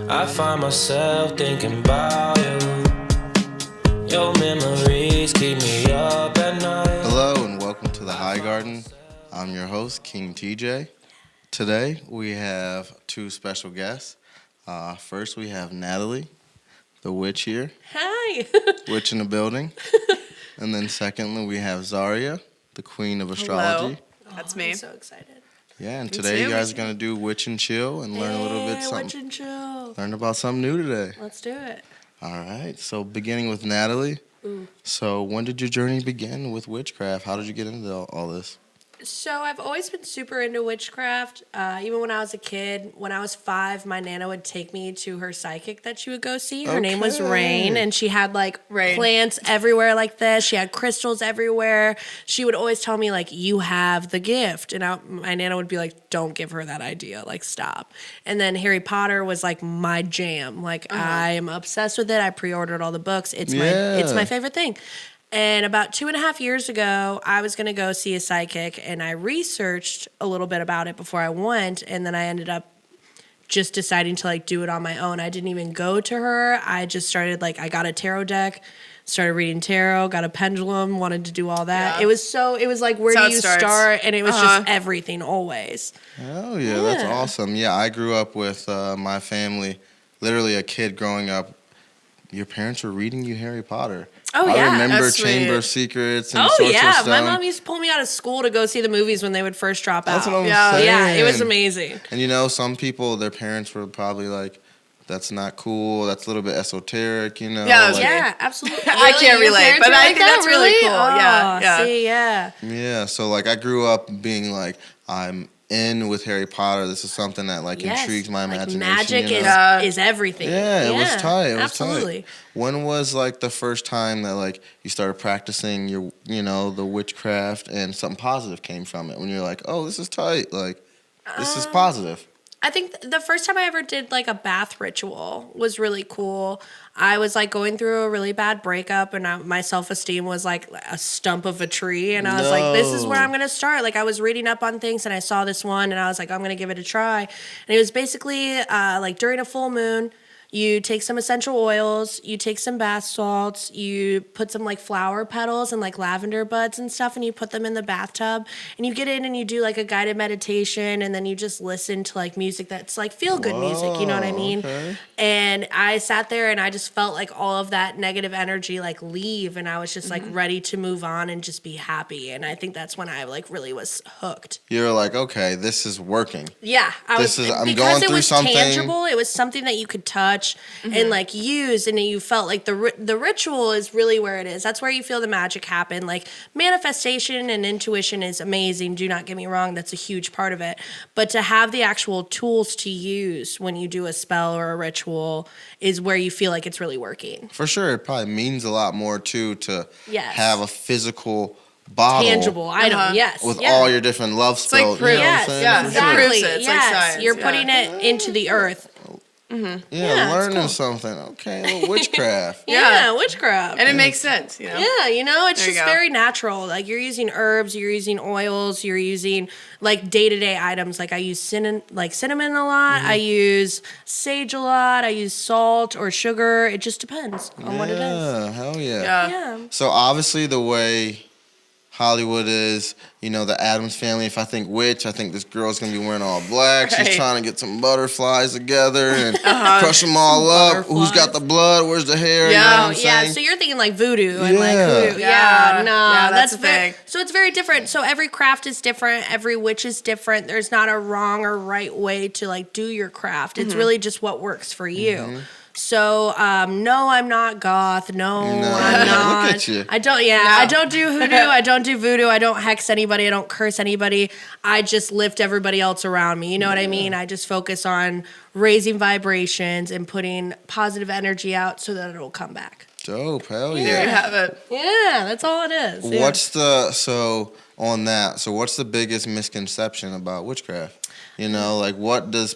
I find myself thinking about you. Your memories keep me up at night. Hello and welcome to the Highgarden. I'm your host, King TJ. Today we have two special guests. First we have Nattalie, the witch here. Hi. Witch in the building. And then secondly we have Zaria, the queen of astrology. Hello. That's me. I'm so excited. Yeah, and today you guys are going to do witch and chill and learn a little bit something. Witch and chill. Learn about something new today. Let's do it. All right, so beginning with Nattalie. So when did your journey begin with witchcraft? How did you get into all this? So I've always been super into witchcraft. Even when I was a kid, when I was 5, my Nana would take me to her psychic that she would go see. Her name was Rain, and she had like plants everywhere like this. She had crystals everywhere. She would always tell me like, "You have the gift," and my Nana would be like, "Don't give her that idea. Like, stop." And then Harry Potter was like my jam. Like I am obsessed with it. I pre-ordered all the books. It's my favorite thing. And about 2.5 years ago, I was going to go see a psychic, and I researched a little bit about it before I went, and then I ended up just deciding to, like, do it on my own. I didn't even go to her. I just started, like, I got a tarot deck, started reading tarot, got a pendulum, wanted to do all that. Yeah. It was like, where do you start? And it was just everything, always. Oh, yeah, that's awesome. Yeah, I grew up with my family, literally a kid growing up. Your parents were reading you Harry Potter. Oh, yeah. I remember That's Chamber of sweet. Secrets and Sorcerer's Stone. My mom used to pull me out of school to go see the movies when they would first drop out. That's what I'm saying. Yeah, it was amazing. And you know, some people, their parents were probably like, that's not cool. That's a little bit esoteric, you know? Yeah, like, Yeah, absolutely. I can't Your relate, parents but were I like think that? that's really cool. Yeah, Oh, yeah. See, yeah. Yeah, so like I grew up being like, I'm in with Harry Potter. This is something that like intrigues my imagination. Magic you know? is everything. Yeah, it was tight. It was absolutely. tight. When was like the first time that like you started practicing your, the witchcraft and something positive came from it? When you're like, oh, this is tight. Like, this is positive. I think the first time I ever did like a bath ritual was really cool. I was like going through a really bad breakup, and my self-esteem was like a stump of a tree, and I was like, this is where I'm going to start. Like, I was reading up on things, and I saw this one, and I was like, I'm going to give it a try. And it was basically like during a full moon, you take some essential oils, you take some bath salts, you put some like flower petals and like lavender buds and stuff, and you put them in the bathtub, and you get in and you do like a guided meditation, and then you just listen to like music that's like feel good music, you know what I mean? Okay. And I sat there and I just felt like all of that negative energy like leave, and I was just like ready to move on and just be happy. And I think that's when I like really was hooked. You're like, okay, this is working. Yeah, I'm because going it through was something. tangible. It was something that you could touch and like use, and you felt like the ritual is really where it is. That's where you feel the magic happen. Like manifestation and intuition is amazing. Do not get me wrong; that's a huge part of it. But to have the actual tools to use when you do a spell or a ritual is where you feel like it's really working. For sure, it probably means a lot more too to Yes. have a physical bottle. Tangible item, yes. With yeah. all your different love spells. like proof. You know what I'm Yes, saying? yeah, For exactly. sure. Proves it. It's like yes, science, you're yeah. putting it into the earth. Yeah, it's learning cool. something. Okay, a little witchcraft. Yeah, witchcraft. And it makes sense, you know? Yeah, it's There you just go. very natural. Like you're using herbs, you're using oils, you're using like day-to-day items. Like I use cinnamon a lot. I use sage a lot. I use salt or sugar. It just depends on what it is. Yeah, hell yeah. Yeah. So obviously the way Hollywood is, the Addams Family. If I think witch, I think this girl's gonna be wearing all black. Right. She's trying to get some butterflies together and crush them all up. Who's got the blood? Where's the hair? You know what I'm saying? So you're thinking like voodoo and like Yeah. hoodoo. Yeah, no, Yeah, that's a very. thing. So it's very different. So every craft is different. Every witch is different. There's not a wrong or right way to like do your craft. It's really just what works for you. So, no, I'm not goth. No, I'm not. Look at you. I don't. Yeah, I don't do hoodoo. I don't do voodoo. I don't hex anybody. I don't curse anybody. I just lift everybody else around me. You know what I mean? I just focus on raising vibrations and putting positive energy out so that it'll come back. Dope, hell There you yeah. have it. Yeah, that's all it is. Yeah. What's the biggest misconception about witchcraft? Like what do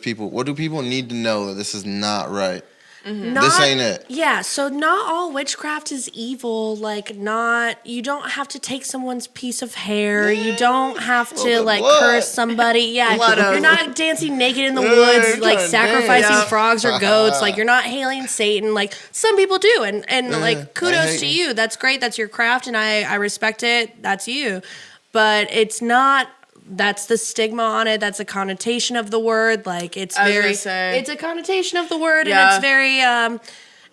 people need to know that this is not right? This ain't it. Yeah, so not all witchcraft is evil. Like, you don't have to take someone's piece of hair. You don't have to, like, curse somebody. Yeah, you're not dancing naked in the woods, like, sacrificing frogs or goats. Like, you're not hailing Satan. Like, some people do. And like, kudos to you. That's great. That's your craft, and I respect it. That's you. But it's not... That's the stigma on it. That's a connotation of the word. Like, it's a connotation of the word, and it's very,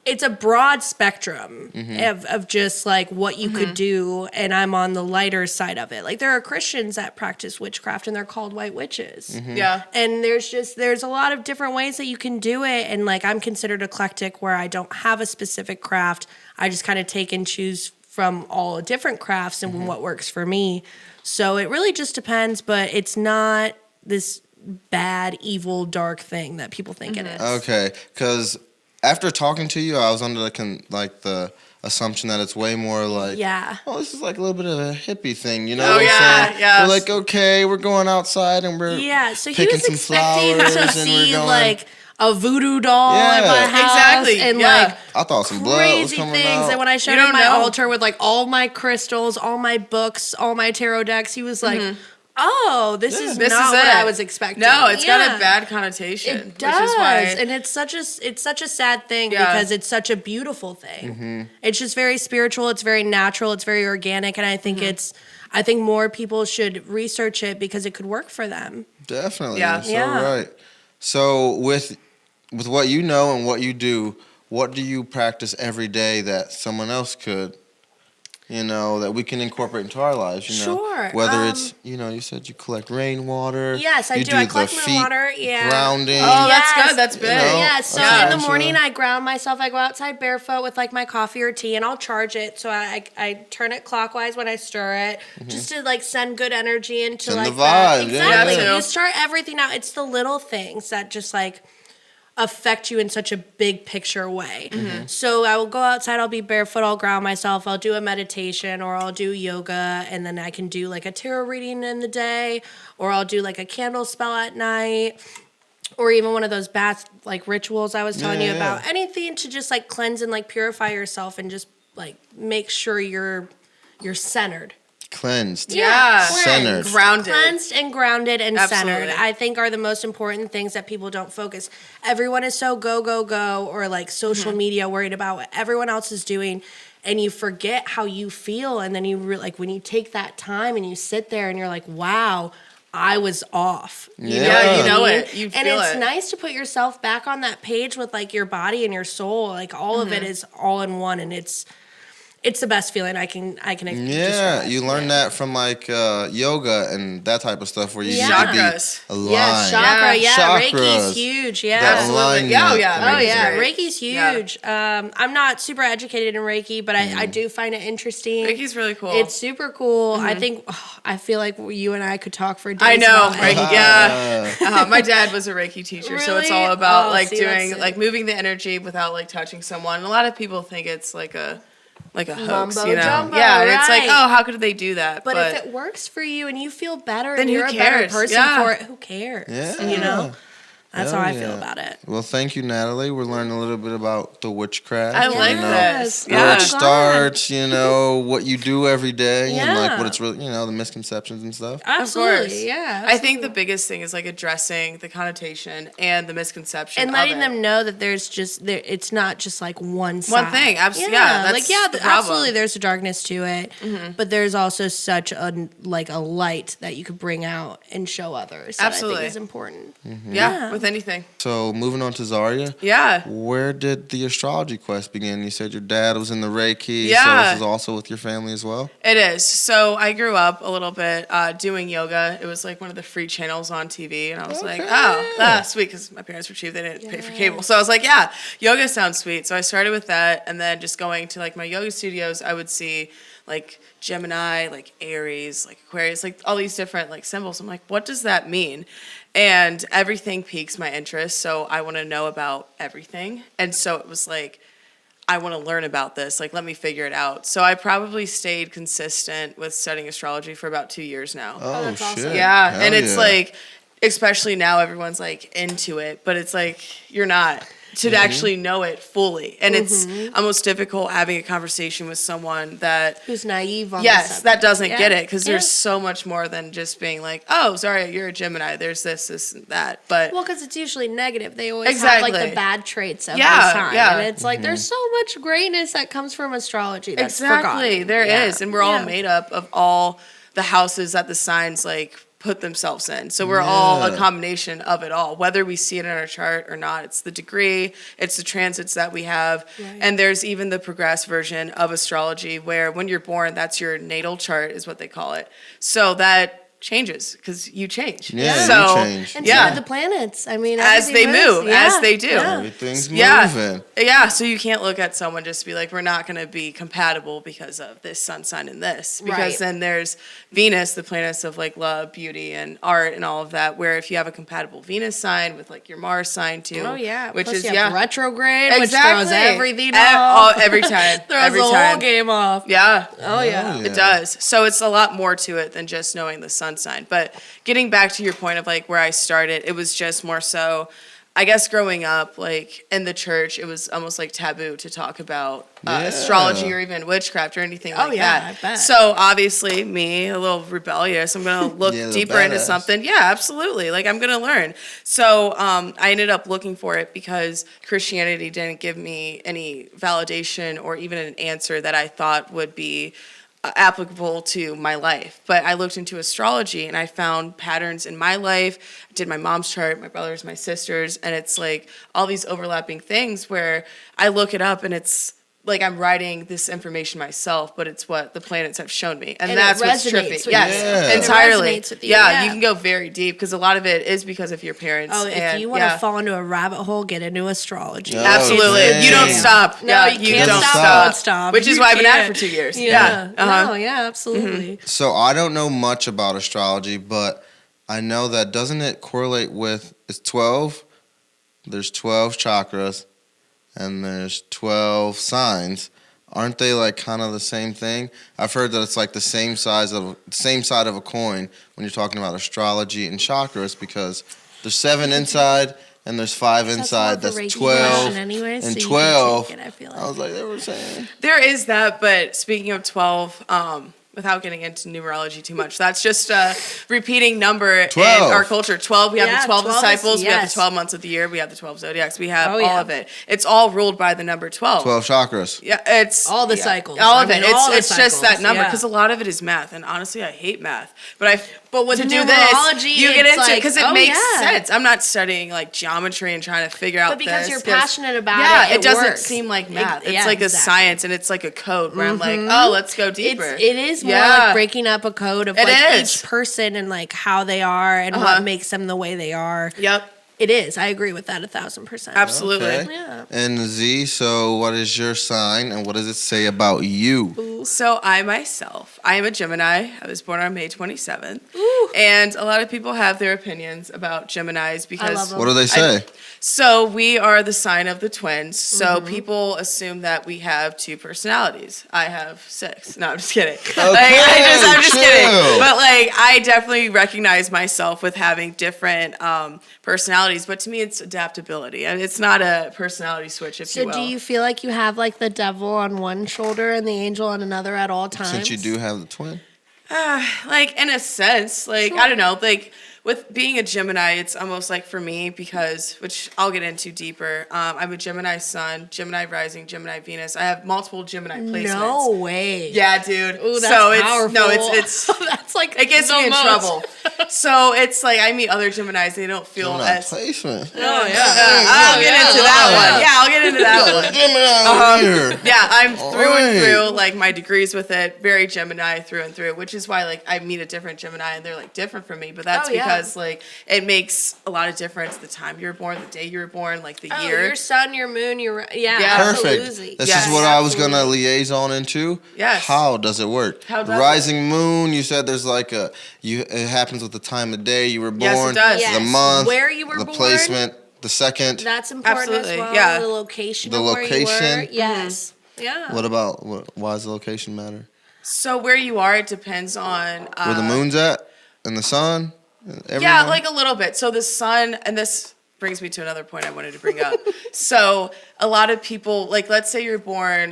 it's a broad spectrum of just like what you could do. And I'm on the lighter side of it. Like, there are Christians that practice witchcraft, and they're called white witches. Yeah. And there's a lot of different ways that you can do it. And like, I'm considered eclectic, where I don't have a specific craft. I just kind of take and choose from all different crafts and what works for me. So it really just depends, but it's not this bad, evil, dark thing that people think it is. Okay, because after talking to you, I was under the assumption that it's way more like, oh, this is like a little bit of a hippie thing, you know what I'm saying? Yeah. We're like, okay, we're going outside and we're so he picking was some expecting flowers to see like a voodoo doll at my house and like I thought some blood was crazy coming things. out. And when I showed him my altar with like all my crystals, all my books, all my tarot decks, he was like, "Oh, this is not what I was expecting." No, it's got a bad connotation. It does, which is why... and it's such a sad thing because it's such a beautiful thing. It's just very spiritual. It's very natural. It's very organic, and I think I think more people should research it because it could work for them. Definitely, right. So with what you know and what you do, what do you practice every day that someone else could, that we can incorporate into our lives, Sure. Whether it's, you said you collect rainwater. Yes, I do. I collect rainwater. Yeah. Grounding. Oh, that's good. That's big. Yeah, so in the morning I ground myself. I go outside barefoot with like my coffee or tea, and I'll charge it. So I turn it clockwise when I stir it, just to like send good energy into send like the vibe. Exactly. Yeah. You start everything out. It's the little things that just like affect you in such a big picture way. So I will go outside, I'll be barefoot, I'll ground myself, I'll do a meditation, or I'll do yoga, and then I can do like a tarot reading in the day, or I'll do like a candle spell at night, or even one of those bath like rituals I was telling you about. Anything to just like cleanse and like purify yourself and just like make sure you're centered. Cleansed. Centered. Grounded. Cleansed and grounded and Absolutely. centered, I think, are the most important things that people don't focus. Everyone is so go, or like social media worried about what everyone else is doing, and you forget how you feel. And then you like when you take that time and you sit there and you're like, wow, I was off. You know it. You feel and it's it. nice to put yourself back on that page with like your body and your soul. Like all of it is all in one, and it's the best feeling I can describe. You learn that from like yoga and that type of stuff where you need to Chakras. be aligned. Yes, chakras. Reiki's huge. That alignment. Reiki's huge. I'm not super educated in Reiki, but I do find it interesting. Reiki's really cool. It's super cool. I feel like you and I could talk for days. I know, about Reiki. My dad was a Reiki teacher, so it's all about doing like moving the energy without like touching someone. And a lot of people think it's like a hoax, Mumbo jumbo, and it's like, right. oh, how could they do that? But if it works for you and you feel better, then and you're who a better cares? person for it, who cares? Yeah. That's how I feel about it. Well, thank you, Nattalie. We're learning a little bit about the witchcraft. I like this. Where it starts, what you do every day, and like Yeah. what it's really, the misconceptions and stuff. Absolutely, Of course. yeah. I think the biggest thing is like addressing the connotation and the misconception and letting of it. them know that it's not just like one side. One thing, absolutely. That's the problem. Absolutely. There's a darkness to it, but there's also such a light that you could bring out and show others. That Absolutely. I think is important. Yeah, with anything. So moving on to Zaria. Yeah. Where did the astrology quest begin? You said your dad was in the Reiki. Yeah. So this is also with your family as well? It is. So I grew up a little bit doing yoga. It was like one of the free channels on TV. And I was like, sweet, because my parents were cheap. They didn't pay for cable. So I was like, yeah, yoga sounds sweet. So I started with that. And then just going to like my yoga studios, I would see like Gemini, like Aries, like Aquarius, like all these different like symbols. I'm like, what does that mean? And everything piques my interest. So I want to know about everything. And so it was like, I want to learn about this. Like, let me figure it out. So I probably stayed consistent with studying astrology for about 2 years now. Oh, that's shit. awesome. Yeah. Hell And it's yeah. like, especially now everyone's like into it, but it's like, you're not. to actually know it fully. And it's almost difficult having a conversation with someone that who's naive on yes, the that doesn't Yeah. get it, because Yeah. there's so much more than just being like, oh, Zaria, you're a Gemini. There's this, and that. But Well, because it's usually negative. They always have like Exactly. the bad traits of Yeah, the sign. yeah. And it's like there's so much greatness that comes from astrology that's exactly, forgotten. there is, Yeah. and we're all Yeah. made up of all the houses that the signs like put themselves in. So we're all a Yeah. combination of it all, whether we see it in our chart or not. It's the degree, it's the transits that we have, Right. and there's even the progressed version of astrology where when you're born, that's your natal chart is what they call it. So that changes because you change. Yeah, so, you change. And yeah. so do the planets. I mean, As everything they moves. move, Yeah. as they do. Yeah. Everything's Yeah. moving. Yeah, so you can't look at someone just be like, we're not going to be compatible because of this sun sign and this. Because Right. then there's Venus, the planets of like love, beauty, and art and all of that, where if you have a compatible Venus sign with like your Mars sign too. Oh yeah, Which plus is, you yeah. have retrograde, which Exactly. throws everything off. Every time. Throws every the time. whole game off. Yeah. Oh yeah. Yeah. It does. So it's a lot more to it than just knowing the sun sign. But getting back to your point of like where I started, it was just more so, I guess growing up, like in the church, it was almost like taboo to talk about Yeah. astrology or even witchcraft or anything Oh, like yeah, that. I bet. So obviously, me, a little rebellious, I'm gonna look Yeah, the deeper into badass. something. Yeah, absolutely. Like I'm gonna learn. So I ended up looking for it because Christianity didn't give me any validation or even an answer that I thought would be applicable to my life. But I looked into astrology and I found patterns in my life. I did my mom's chart, my brother's, my sister's, and it's like all these overlapping things where I look it up and it's like I'm writing this information myself, but it's what the planets have shown me. And And it that's what's resonates trippy. with you. Yes, Yeah. It entirely. resonates with you, Yeah, yeah. you can go very deep because a lot of it is because of your parents. Oh, if and, you want to yeah. fall into a rabbit hole, get into astrology. Oh, Absolutely. dang. You don't stop. No, yeah, you can't don't stop. stop. Stop. Which is You why I've been at it can't. for 2 years. Yeah. Uh-huh. No, yeah, absolutely. So I don't know much about astrology, but I know that doesn't it correlate with it's 12? There's 12 chakras and there's 12 signs. Aren't they like kind of the same thing? I've heard that it's like the same side of a coin when you're talking about astrology and chakras because there's 7 inside and there's 5 inside. That's That's more of a Reiki 12 question anyways, so and you can 12. take it, I feel like. I was like, they were saying. There is that, but speaking of 12, without getting into numerology too much, that's just a repeating number 12. in our culture. 12, we have Yeah, the 12 12 is- disciples, we have the yes. 12 months of the year, we have the 12 zodiacs, we have Oh, all yeah. of it. It's all ruled by the number 12. 12 chakras. Yeah, it's All the yeah, cycles. All I of it. mean, all the It's just that cycles, number yeah. because a lot of it is math, and honestly, I hate math. But with to do this, numerology, you get it's into it like, because it oh, makes yeah. sense. I'm not studying like geometry and trying to figure out But because this, you're 'cause- passionate about yeah, it, it doesn't works. seem like math. It's yeah, like a exactly. science and it's like a code where I'm like, oh, let's go deeper. It is more Yeah. like breaking up a code of It like is. each person and like how they are and what makes them the way they are. Yep, It is. I agree with that 1,000%. absolutely. Okay. Yeah. And Z, so what is your sign and what does it say about you? So I myself, I am a Gemini. I was born on May 27th. Ooh. And a lot of people have their opinions about Geminis because love them. What do they say? So we are the sign of the twins. So Mm-hmm. people assume that we have 2 personalities. I have 6. No, I'm just kidding. Okay, I'm just chill. kidding. But like, I definitely recognize myself with having different personalities. But to me, it's adaptability. And it's not a personality switch, if you So will. do you feel like you have like the devil on one shoulder and the angel on another at all times? Since you do have the twin. Like in a sense, like I don't know, like with being a Gemini, it's almost like for me because, which I'll get into deeper. I'm a Gemini Sun, Gemini Rising, Gemini Venus. I have multiple Gemini placements. No way. Yeah, dude. Ooh, that's so powerful. it's no, it's that's like it gets the me in most. trouble. So it's like I meet other Geminis, they don't feel Gemini as. placement. Oh yeah. I'll get into that one. Yeah, I'll get into that one. Gemini over here. Yeah, I'm through and Alright. through, like my degrees with it, very Gemini through and through, which is why like I meet a different Gemini and they're like different from me, but that's Oh, yeah. because like it makes a lot of difference the time you were born, the day you were born, like the Oh, year. your sun, your moon, your yeah, Yeah. Perfect. absolutely. This Yes, is what I was absolutely. gonna liaison into. Yes. How does it work? How The does rising moon. You said there's like it happens with the time of day you were born. Yes, it does. Yes. The month. Where you were the born. placement. The second. That's important Absolutely, as well. yeah. The location. The of where you were. location. Yes. Yeah. What about why does the location matter? So where you are, it depends on Where the moon's at and the sun. yeah, Everyone? like a little bit. So the sun, and this brings me to another point I wanted to bring up. So a lot of people, like, let's say you're born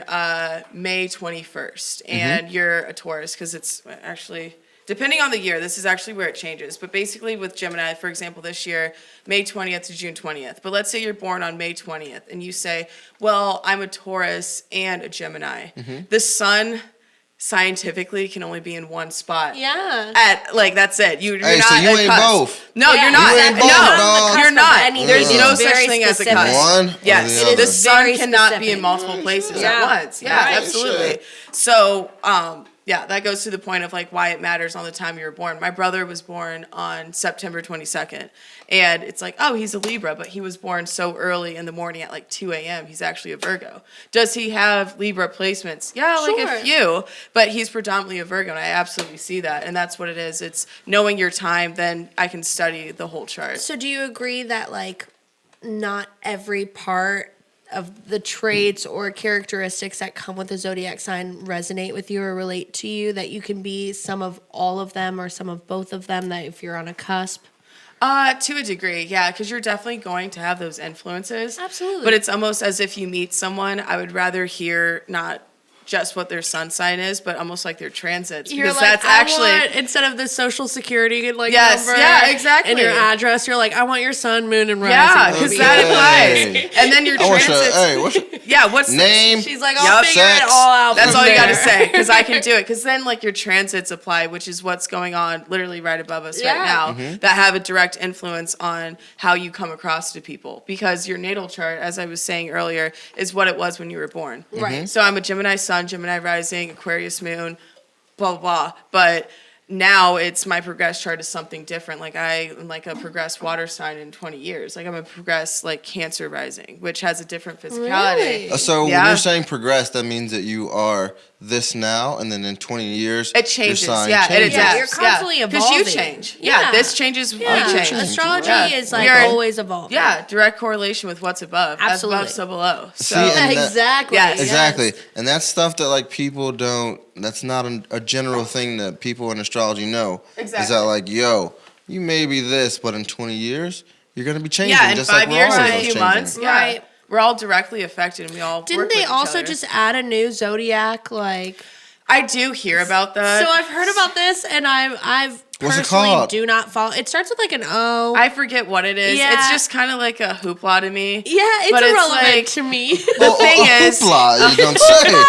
May 21st, and you're a Taurus, because it's actually, depending on the year, this is actually where it changes. But basically with Gemini, for example, this year, May 20th to June 20th. But let's say you're born on May 20th, and you say, well, I'm a Taurus and a Gemini. The sun scientifically can only be in one spot. Yeah. That's it. You're Hey, not so you at ain't cusp. both. No, Yeah, you're not. You ain't both, No, dog. you're not. Anything. There's It's no such very thing as a specific. cusp. One or Yes, the other? the sun very cannot be in specific. multiple places Yeah. at once. Yeah, Right. absolutely. So, yeah, that goes to the point of like why it matters on the time you were born. My brother was born on September 22nd, and it's like, oh, he's a Libra, but he was born so early in the morning at like 2 a.m. He's actually a Virgo. Does he have Libra placements? Yeah, like Sure. a few, but he's predominantly a Virgo, and I absolutely see that, and that's what it is. It's knowing your time, then I can study the whole chart. So do you agree that like not every part of the traits or characteristics that come with a zodiac sign resonate with you or relate to you, that you can be some of all of them or some of both of them, that if you're on a cusp? To a degree, yeah, because you're definitely going to have those influences. Absolutely. But it's almost as if you meet someone, I would rather hear not just what their sun sign is, but almost like their transits. You're Because like, that's actually... I want, instead of the social security like Yes, number yeah, exactly. and your address, you're like, I want your sun, moon, and rising. Yeah, to because be that Okay. applies. And then your I want transits... what's your Yeah, what's name? She's like, I'll Yup. figure it Sex. all out. That's from all you got to there. say, because I can do it. Because then, like, your transits apply, which is what's going on literally right above us right Yeah. now, that have a direct influence on how you come across to people. Because your natal chart, as I was saying earlier, is what it was when you were born. Right. So I'm a Gemini sun, Gemini rising, Aquarius moon, blah, blah, blah. But now it's my progress chart is something different. Like I'm like a progressed water sign in 20 years. Like I'm a progressed like Cancer rising, which has a different physicality. Really? So Yeah. when you're saying progress, that means that you are this now, and then in 20 years, It changes, your sign yeah, changes. it Yeah, adapts. you're constantly Because you evolving. change. Yeah. Yeah, this changes, Yeah. we change. Astrology Yeah. is like We are- always evolving. Yeah, direct correlation with what's above. Absolutely. As above, so below. So, See, and that- Exactly. Yes. Exactly. Yes. And that's stuff that like people don't, that's not a general thing that people in astrology know. Is Exactly. that like, yo, you may be this, but in 20 years, you're going to be changing. yeah, in just 5 like years we're and a always few changing. months, yeah, Right. we're all directly affected, and we all Didn't work they with each also other. just add a new zodiac? Like, I do hear about that. so I've heard about this, and I've What's it personally called? do not follow. It starts with like an O. I forget what it is. Yeah. It's just kind of like a hoopla to me. yeah, it's but irrelevant like- to me. The thing is, hoopla, you don't say.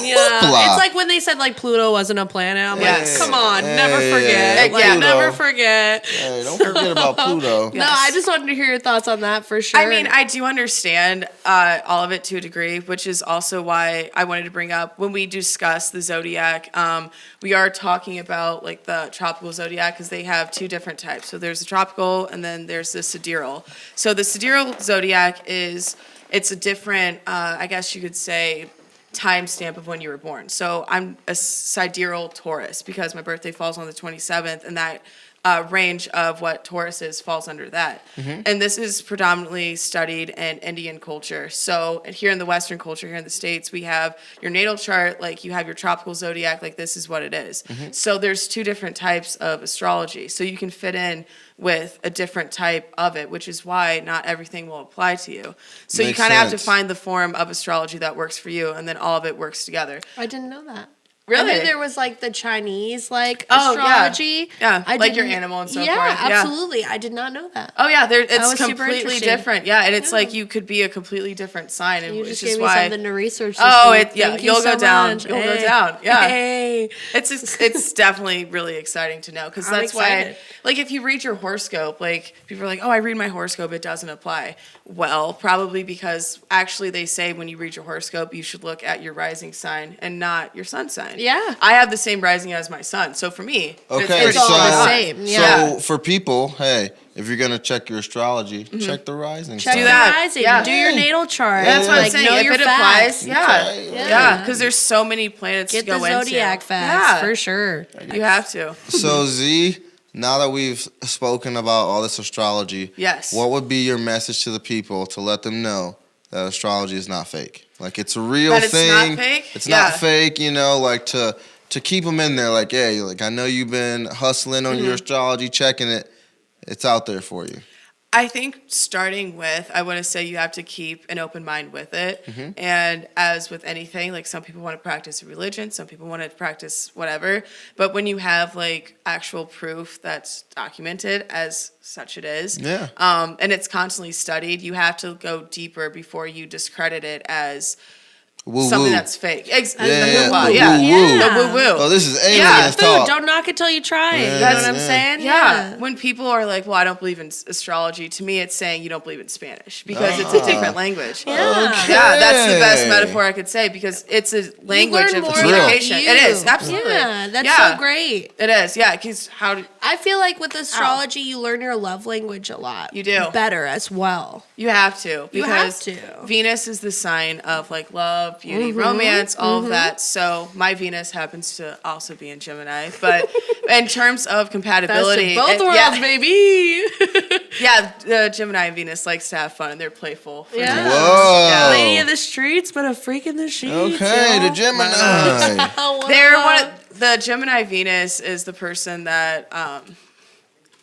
Yeah, Hoopla. it's like when they said like Pluto wasn't a planet. I'm Yes. like, come on, Hey, never hey, forget. hey, Like, yeah. never Pluto. forget. Hey, don't forget about Pluto. No, I just wanted to hear your thoughts on that for sure. I mean, I do understand all of it to a degree, which is also why I wanted to bring up when we discuss the zodiac. We are talking about like the tropical zodiac because they have two different types. So there's the tropical, and then there's the sidereal. So the sidereal zodiac it's a different, I guess you could say, timestamp of when you were born. So I'm a sidereal Taurus because my birthday falls on the 27th, and that range of what Taurus is falls under that. And this is predominantly studied in Indian culture. So here in the Western culture, here in the States, we have your natal chart, like you have your tropical zodiac, like this is what it is. So there's two different types of astrology. So you can fit in with a different type of it, which is why not everything will apply to you. So you Makes kind of have to sense. find the form of astrology that works for you, and then all of it works together. I didn't know that. Really? I knew there was like the Chinese like Oh, yeah. astrology. Yeah, I like your didn't- animal and so yeah, forth. Yeah. absolutely. I did not know that. Oh yeah, was it's super completely interesting. different. Yeah, and it's Yeah. like you could be a completely different sign, and You which just is gave me why. something to research. This Oh, week. it- yeah, Thank you you'll go so down. much. You'll go Hey. down. Yeah. Hey. It's definitely really exciting to know because I'm that's why, excited. like, if you read your horoscope, like people are like, "Oh, I read my horoscope, it doesn't apply." Well, probably because actually they say when you read your horoscope, you should look at your rising sign and not your sun sign. Yeah. I have the same rising as my sun, so for me, Okay, It's all the same. Yeah. So for people, hey, if you're gonna check your astrology, check the rising Check sign. Do your that. rising. Yeah. Do your natal chart. That's what I'm Like, saying. know If your it facts. applies, yeah, Okay. yeah, because there's so many planets Get to the go into. zodiac facts Yeah. for sure. You have to. So Z, now that we've spoken about all this astrology, Yes. what would be your message to the people to let them know that astrology is not fake? Like it's a real That it's thing. not fake? It's Yeah. not fake, you know, like to keep them in there, like, hey, like I know you've been hustling on your astrology, checking it. It's out there for you. I think starting with, I want to say you have to keep an open mind with it. Mm-hmm. And as with anything, like some people want to practice religion, some people want to practice whatever. But when you have like actual proof that's documented as such it is, Yeah. And it's constantly studied, you have to go deeper before you discredit it as Woo something woo. that's fake. Yeah. The Yeah. woo-woo. Yeah. The woo-woo. Oh, this is aliens Yeah. Food, talk. don't knock it till you try it. You know Yeah, what I'm yeah. saying? Yeah. When people are like, well, I don't believe in astrology, to me it's saying you don't believe in Spanish because it's a different language. Yeah. Yeah, that's the best Okay. metaphor I could say because it's a language learn of more communication. about you. It is, absolutely. Yeah, that's Yeah. so great. It is, yeah, because I feel like with astrology, you learn your love language a lot. You do. Better as well. you have to. You have Because to. Venus is the sign of like love, beauty, romance, all of that. So my Venus happens to also be in Gemini. But in terms of compatibility, Best of both worlds, baby. yeah, Gemini and Venus likes to have fun and they're playful. Yeah. Whoa. Lady of the streets, but a freak in the sheets. Okay, the y'all. Gemini. They're the Gemini Venus is the person that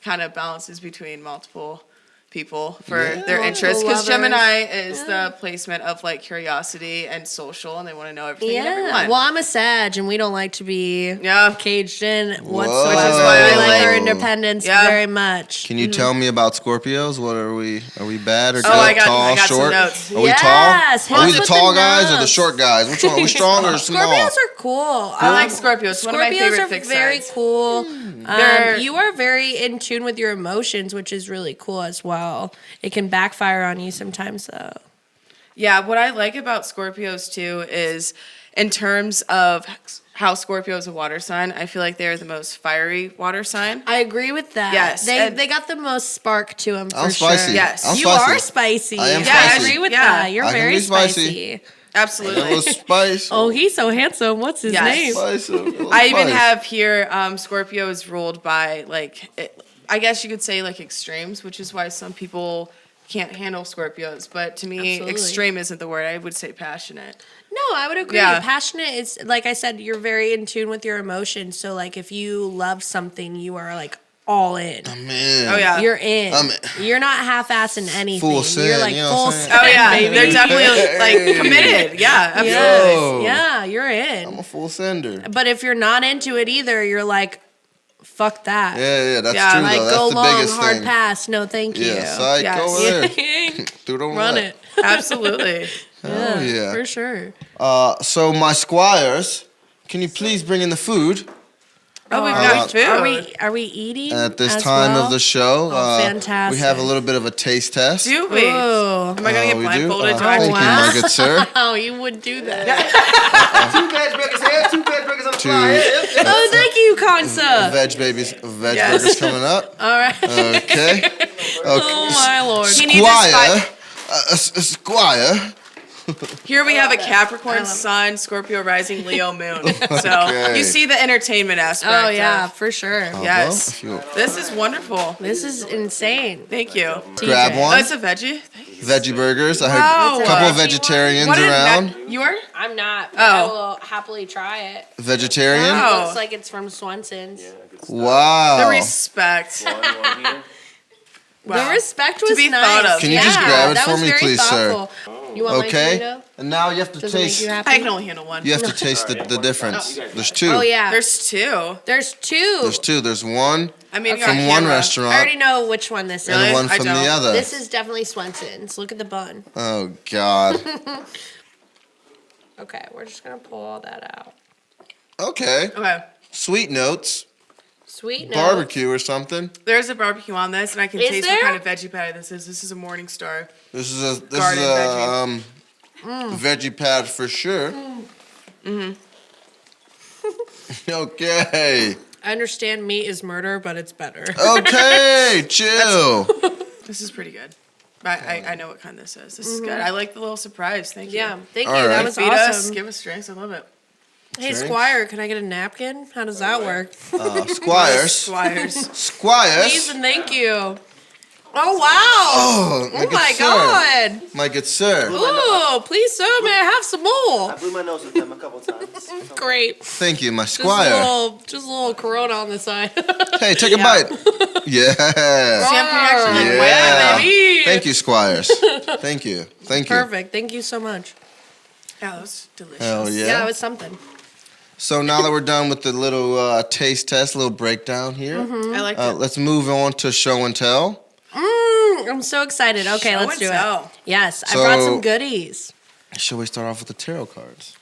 kind of balances between multiple people for their interests because Lovers. Gemini is the placement of like curiosity and social and they want to know everything and everyone. Well, I'm a Sag, and we don't like to be Yeah. caged in whatsoever. Whoa. Which is why I we like like- our independence Yeah. very much. Can you tell me about Scorpios? What are we? Are we bad or good? I got Tall, some short? notes. Are we Yes, tall? Are we hit us the with tall the guys or the notes. short guys? Which one? Are we strong or small? Scorpios are cool. I like Scorpios. One of my Scorpios favorite are fixed very signs. cool. They're- You are very in tune with your emotions, which is really cool as well. It can backfire on you sometimes, though. Yeah, what I like about Scorpios too is in terms of how Scorpio is a water sign, I feel like they're the most fiery water sign. I agree with that. Yes, and- they got the most spark to them for I'm spicy. sure. Yes. I'm You spicy. are spicy. I am I spicy. agree with Yeah. that. You're I can very be spicy. spicy. A Absolutely. little spice. Oh, he's so handsome. What's his Yes. name? Spice, a little I even spice. have here Scorpio is ruled by like I guess you could say like extremes, which is why some people can't handle Scorpios. But to me, Absolutely. extreme isn't the word. I would say passionate. No, I would agree. Yeah. Passionate is, like I said, you're very in tune with your emotions. So, like, if you love something, you are like all in. Man. Oh yeah. You're in. I'm You're not half-assing anything. Full You're send, like you know what full I'm saying? send, Oh yeah, baby. they're definitely like committed. Yeah, absolutely. Yes. Whoa. Yeah, you're I'm in. a full sender. But if you're not into it either, you're like, fuck that. Yeah, that's Yeah, true Like, though. That's go the long, biggest hard thing. pass. No, thank you. Yeah, psych Yes. over there. Through the Run it. Absolutely. Oh yeah. For sure. So my squires, can you please bring in the food Oh, we've got food. Are we eating at this as time well? of the show? Oh, We fantastic. have a little bit of a taste test. Do we? Ooh. Am I gonna get We do? blindfolded? Do I Thank have you, to wow. my good sir. Oh, you would do that. Two veg burgers here, two veg burgers on the Two fly. Oh, thank you, Consa. veg Yes. burgers coming up. All right. Okay. Oh my lord. He needs a Squire, Squire. Here we have a Capricorn Sun, Scorpio rising, Leo moon. So Okay. you see the entertainment aspect. Oh yeah, of- for sure. Yes. If you This is wonderful. This is insane. Thank you. grab TJ. Oh, one. it's a veggie. Veggie burgers. I Wow. heard a couple of Veggie one? vegetarians What did around. you are? I'm not. But Oh. I will happily try it. Vegetarian. Oh. Looks like it's from Swenson's. Wow. The respect. The respect was be nice. thought of. Can you just grab it that for was me, very please, sir? thoughtful. You want my Okay. tomato? And now you have to Does it make taste. you happy? I can only handle one. You have to taste the difference. There's two. Oh yeah. There's two. There's two. There's two. There's one I mean, you're from on one camera. I restaurant already know which one this and is. one I from the don't. other. This is definitely Swenson's. Look at the bun. Oh God. Okay, we're just gonna pull all that out. Okay. Okay. Sweet notes. Sweet note. Barbecue or something. There's a barbecue on this, and I can Is taste there? what kind of veggie patty this is. This is a Morning Star. This is a Garden veggie. veggie pad for sure. Okay. I understand meat is murder, but it's better. Okay. Chill. This is pretty good. I know what kind this is. This is good. I like the little surprise. Thank you. Yeah, thank All you. That right. was Feed us. awesome. Give us drinks. I love it. Hey, Drinks? Squire, can I get a napkin? How does that work? Squires. Squires. Squires. Please and thank you. Oh, wow. Oh my God. My good sir. Oh, please, sir, may I have some more? I blew my nose with them a couple times. Great. Thank you, my squire. Just a little Corona on the side. Hey, take a bite. Yeah. Sample reaction. Yeah. baby. Thank you, squires. Thank you. Thank you. Perfect. Thank you so much. Yeah, that was delicious. Hell yeah. Yeah, it was something. So now that we're done with the little taste test, little breakdown here, I like it. let's move on to show and tell. I'm so excited. Okay, Show let's and do tell. it. Yes, I So- brought some goodies. Shall we start off with the tarot cards?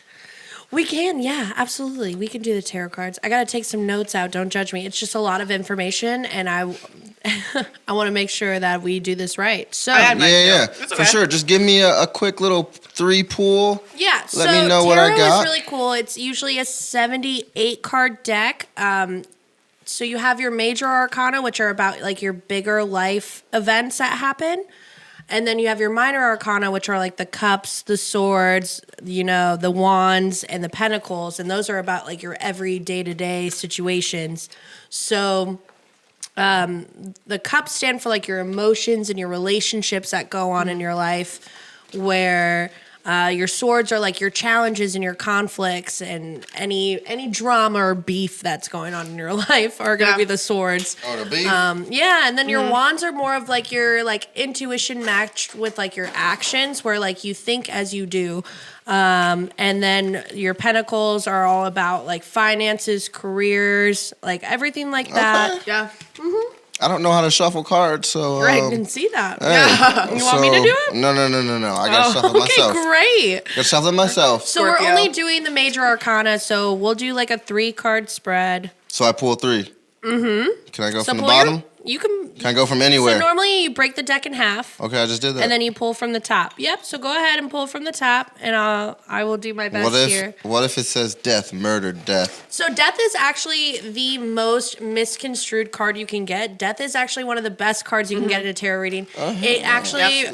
We can, yeah, absolutely. We can do the tarot cards. I gotta take some notes out. Don't judge me. It's just a lot of information, and I want to make sure that we do this right. So I had mine Yeah, too. It's for okay. sure. Just give me a quick little 3 pool. yeah, Let me know tarot what I got. is really cool. It's usually a 78 card deck. So you have your major arcana, which are about like your bigger life events that happen. And then you have your minor arcana, which are like the cups, the swords, the wands, and the pentacles. And those are about like your every day-to-day situations. So the cups stand for like your emotions and your relationships that go on in your life, where your swords are like your challenges and your conflicts, and any drama or beef that's going on in your life are going to be the swords. Oh, the beef? Yeah, and then your wands are more of like your like intuition matched with like your actions, where like you think as you do. And then your pentacles are all about like finances, careers, like everything like that. Okay. Yeah. I don't know how to shuffle cards, so. Right, didn't see that. Hey, You want me to do it? No. I gotta shuffle it Okay, myself. great. Gotta shuffle it myself. So we're Scorpio. only doing the major arcana, so we'll do like a 3-card spread. So I pull 3. Mm-hmm. Can I go So from the pull bottom? you can. Can I go from So anywhere? normally you break the deck in half, Okay, I just did that. and then you pull from the top. Yep. So go ahead and pull from the top, and I will do my best what if here. What if it says death, murder, death? So death is actually the most misconstrued card you can get. Death is actually one of the best cards you can get in a tarot reading. It actually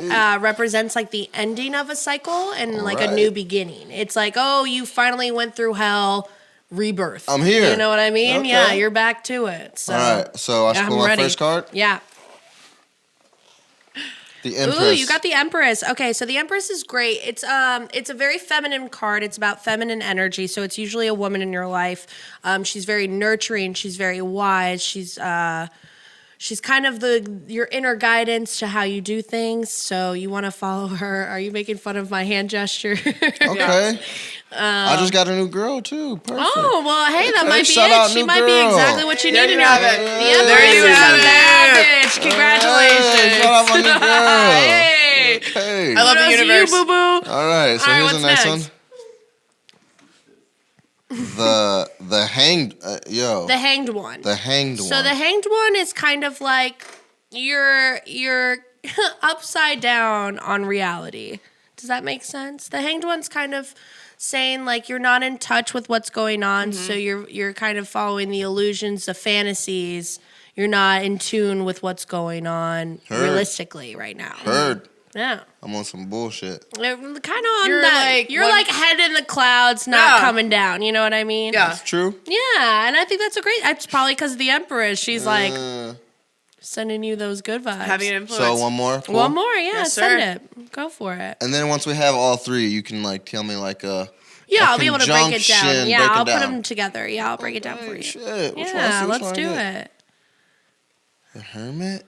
represents like the ending of a cycle and like a Right. new beginning. It's like, oh, you finally went through hell, rebirth. I'm here. You know what I mean? Okay. Yeah, you're back to it. So, All right, so I should I'm pull my ready. first card. Yeah. The Empress. Ooh, you got the Empress. Okay, so the Empress is great. It's a very feminine card. It's about feminine energy. So it's usually a woman in your life. She's very nurturing. She's very wise. She's kind of your inner guidance to how you do things. So you want to follow her. Are you making fun of my hand gesture? Okay. I just got a new girl too. Perfect. Oh, well, hey, that Okay, might be shout out it. She new might be girl. exactly what you There need in you your have life. it. The There Empress you is have a it. bad bitch. Congratulations. Hey, shout out my new girl. Hey. Okay. I love the Kudos to universe. you, boo-boo. All right, so All right, here's what's the next next? one. The hanged The Hanged One. the hanged one. So the Hanged One is kind of like you're upside down on reality. Does that make sense? The Hanged One's kind of saying like you're not in touch with what's going on, so you're kind of following the illusions, the fantasies. You're not in tune with what's going on Heard. realistically right now. Heard. Yeah. I'm on some bullshit. Kind of on You're that. like You're one- like head in the clouds, not Yeah. coming down. You know what I mean? Yeah. It's true. Yeah, and I think that's a great. It's probably because of the Empress. She's like Uh, sending you those good vibes. Having an influence. so one more. Pull? One more, yeah. Yes, send sir. it. Go for it. And then once we have all 3, you can like tell me like Yeah, I'll be able to break it down. conjunction, Yeah, break it I'll put down. them together. Yeah, I'll break it down for you. Shit. Which Yeah, one? let's do it. The Hermit.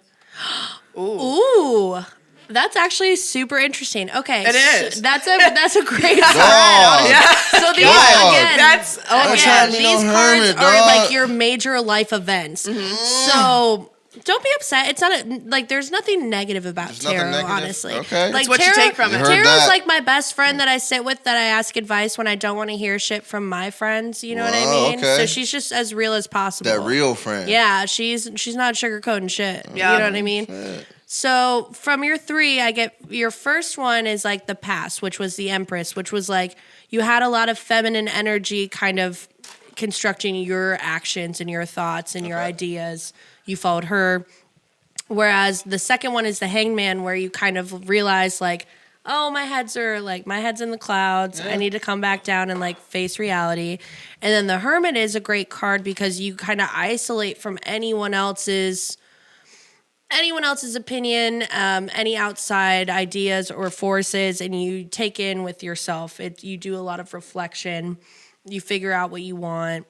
Ooh, that's actually super interesting. Okay, It is. That's a great Dog. card. Yeah. So these Dog. again, That's trying to be no these cards hermit, are dog. like your major life events. So don't be upset. It's not there's nothing negative about There's nothing tarot, negative? honestly. Okay. Like It's what you take from You it. heard Tarot that. is like my best friend that I sit with, that I ask advice when I don't want to hear shit from my friends. You know what I Whoa, mean? okay. So she's just as real as possible. That real friend. Yeah, she's not sugarcoating shit. Yeah. You know what I mean? Shit. So from your 3, I get your first one is like the past, which was the Empress, which was like you had a lot of feminine energy kind of constructing your actions and your thoughts and your ideas. You followed her. Whereas the second one is the Hanged Man, where you kind of realize like, oh, my head's in the clouds. I need to come back down and like face reality. And then the Hermit is a great card because you kind of isolate from anyone else's anyone else's opinion, any outside ideas or forces, and you take in with yourself. You do a lot of reflection. You figure out what you want,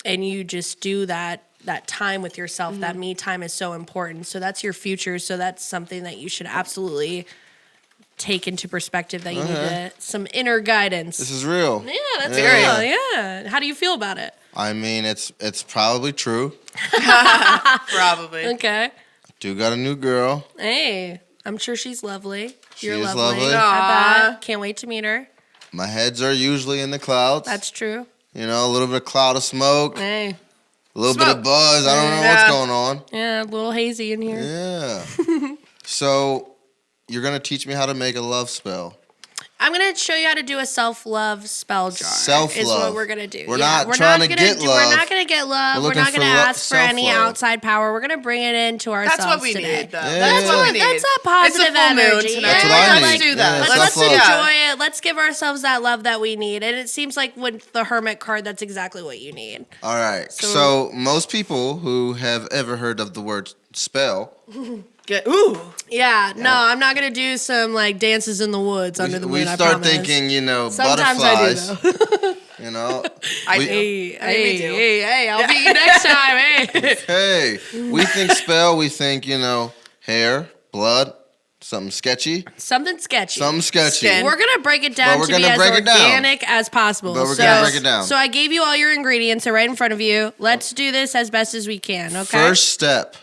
and you just do that time with yourself. That me time is so important. So that's your future. So that's something that you should absolutely take into perspective, that you need some inner guidance. This is real. Yeah, that's real. Yeah. How do you feel about it? I mean, it's probably true. Probably. Okay. Do got a new girl. Hey, I'm sure she's lovely. You're She is lovely. lovely. I bet. Can't wait to meet her. My heads are usually in the clouds. That's true. You know, a little bit of cloud of smoke, Hey. a little bit of buzz. I don't know what's going on. Yeah, a little hazy in here. Yeah. So, you're going to teach me how to make a love spell. I'm going to show you how to do a self-love spell jar. Self-love. Is what we're going to do. We're not trying to get love. We're not going to get love. We're not going to ask for any outside power. We're going to bring it into ourselves That's what we today. need, though. Yeah, That's what we need. That's a positive it's a full moon energy. tonight. That's what I Let's need. do Yeah, that. Let's self-love. enjoy it. Let's give ourselves that love that we need. And it seems like with the Hermit card, that's exactly what you need. All right. So most people who have ever heard of the word spell, Yeah, no, I'm not going to do some like dances in the woods under the moon. we I start promise. thinking, Sometimes butterflies. I do, though. You know, Hey, I'll beat you next time. Hey. hey, we think spell, we think, hair, blood, something sketchy. Something sketchy. Skin. We're going to break it down But to we're be gonna as break it down. organic as possible. But we're gonna break it down. So I gave you all your ingredients. They're right in front of you. Let's do this as best as we can, okay? First step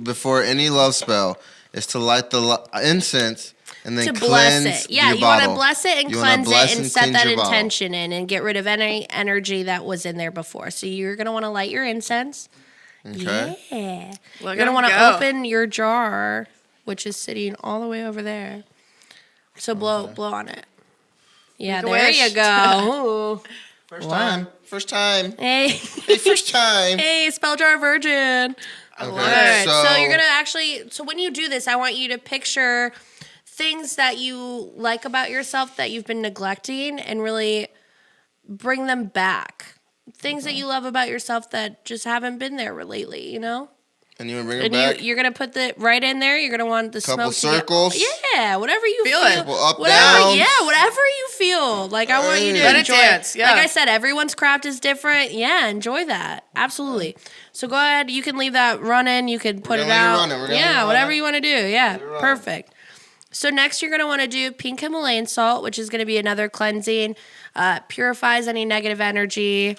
before any love spell is to light the incense and then to cleanse bless it. Yeah, your you want to bottle. bless it and You wanna cleanse bless it and and set cleanse that your bottle. intention in and get rid of any energy that was in there before. So you're going to want to light your incense. Okay. Yeah. Look You're going to at want to him go. open your jar, which is sitting all the way over there. So blow on it. Yeah, Make a there wish. you go. Ooh. First time. Hey. Hey, first time. Hey, spell jar virgin. Okay, Alright, so so you're gonna so when you do this, I want you to picture things that you like about yourself that you've been neglecting and really bring them back. Things that you love about yourself that just haven't been there lately, And you want to bring it And back? you're gonna put it right in there. You're gonna want the Couple smoke to get- circles. yeah, whatever you Feel feel. it. Couple up, whatever, downs. yeah, whatever you feel. Like I want you to Let it enjoy dance, yeah. Like I said, everyone's craft is different. Yeah, enjoy that. Absolutely. So go ahead. You can leave that running. You can put gonna it leave it out. running. We're gonna leave Yeah, it whatever running. you want to do. Yeah, it running. perfect. So next, you're gonna want to do pink Himalayan salt, which is gonna be another cleansing. Purifies any negative energy.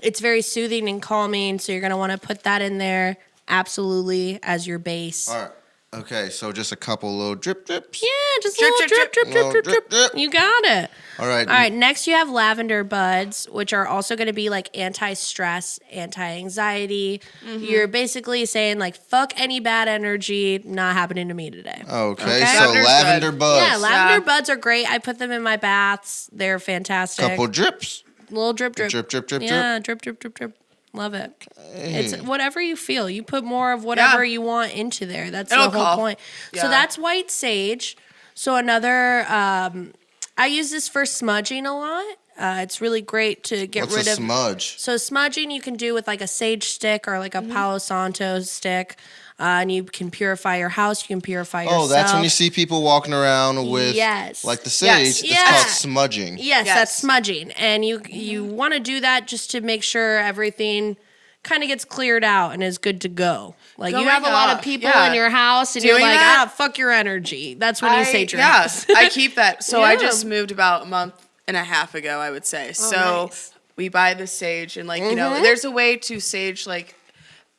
It's very soothing and calming. So you're gonna want to put that in there. Absolutely, as your base. All right. Okay, so just a couple little drips. Yeah, just Drip, a little drip, drip, Little drip, drip, drip. drip. You got it. All right. All right, next you have lavender buds, which are also going to be like anti-stress, anti-anxiety. You're basically saying like, fuck any bad energy, not happening to me today. Okay, Okay. so Lavender's lavender good. buds. Yeah, lavender buds are great. I put them in my baths. They're fantastic. Couple drips. Little drip, drip. Drip, drip, drip, Yeah, drip, drip, drip, drip. Love it. Hey. It's whatever you feel. You put more of whatever Yeah. you want into there. That's It'll the whole call. point. So Yeah. that's white sage. So another, I use this for smudging a lot. It's really great to get What's rid a of. smudge? So smudging you can do with like a sage stick or like a Palo Santo stick. And you can purify your house. You can purify yourself. Oh, that's when you see people walking around with Yes. like the sage. Yes. It's Yeah. called smudging. Yes, Yes. that's smudging. And you want to do that just to make sure everything kind of gets cleared out and is good to go. Like you Going have a lot of off, people yeah. in your house and Doing you're like, that? fuck your energy. That's when you sage your yeah, house. I keep that. So I Yeah. just moved about a month and a half ago, I would say. So nice. we buy the sage and there's a way to sage like,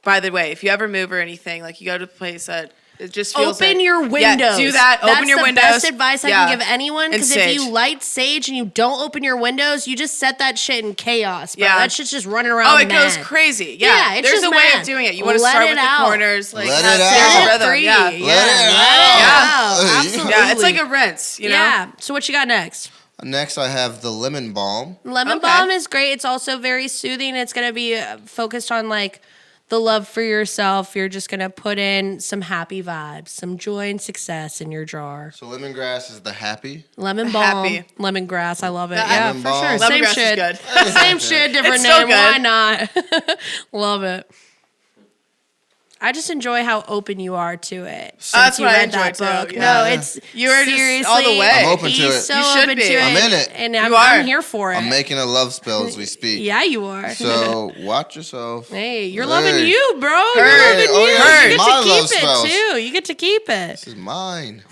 by the way, if you ever move or anything, like you go to a place that it just feels Open like- your windows. Yeah, do that. That's Open your the windows. best advice I Yeah. can give anyone. And Because if sage. you light sage and you don't open your windows, you just set that shit in chaos. Bro. Yeah. That shit's just running around. Oh, it mad. goes crazy. Yeah, Yeah, it's there's just a way mad. of doing it. You want to Let start it with out. the corners, like Let have it sage out. rhythm. Free. Yeah. Let it out. Yeah, absolutely. Yeah, it's like a rinse, you know? Yeah. So what you got next? Next, I have the lemon balm. Lemon Okay. balm is great. It's also very soothing. It's going to be focused on like the love for yourself. You're just going to put in some happy vibes, some joy and success in your jar. So lemongrass is the happy. Lemon balm, Happy. lemongrass. I love it. Yeah. Yeah, Lemon for balm. sure. Same Lemongrass is shit. good. Same shit, different It's still name. good. Why not? Love it. I just enjoy how open you are to it. That's you what I read that enjoy, book. too, No, yeah. it's You are seriously just all the way. I'm open to he's it. so You should open be. to it. I'm in it. And You I'm are. here for it. I'm making a love spell as we speak. Yeah, you are. So watch yourself. Hey, you're Hey. loving you, bro. Heard. You're loving Oh, you. yeah, You get my to love keep spells. it too. You get to keep it. This is mine.